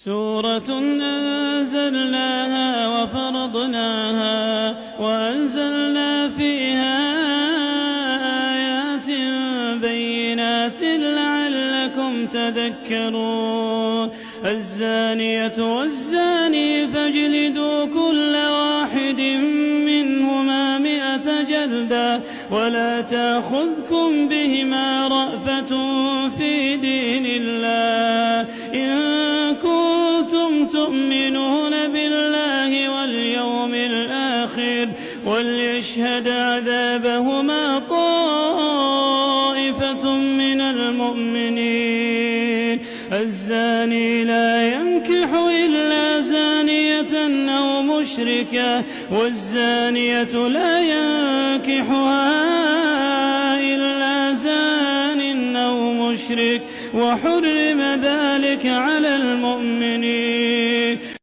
سورة أنزلناها وفرضناها وأنزلنا فيها آيات بينات لعلكم تذكرون. الزانية والزاني فاجلدوا كل واحد منهما 100 جلدة ولا تأخذكم بهما رأفة في دين الله إن كنتم تؤمنون بالله واليوم الآخر وليشهد عذابهما طائفة من المؤمنين. الزاني لا ينكح إلا زانية أو مشركة والزانية لا ينكحها إلا زان أو مشرك وحرم ذلك على المؤمنين.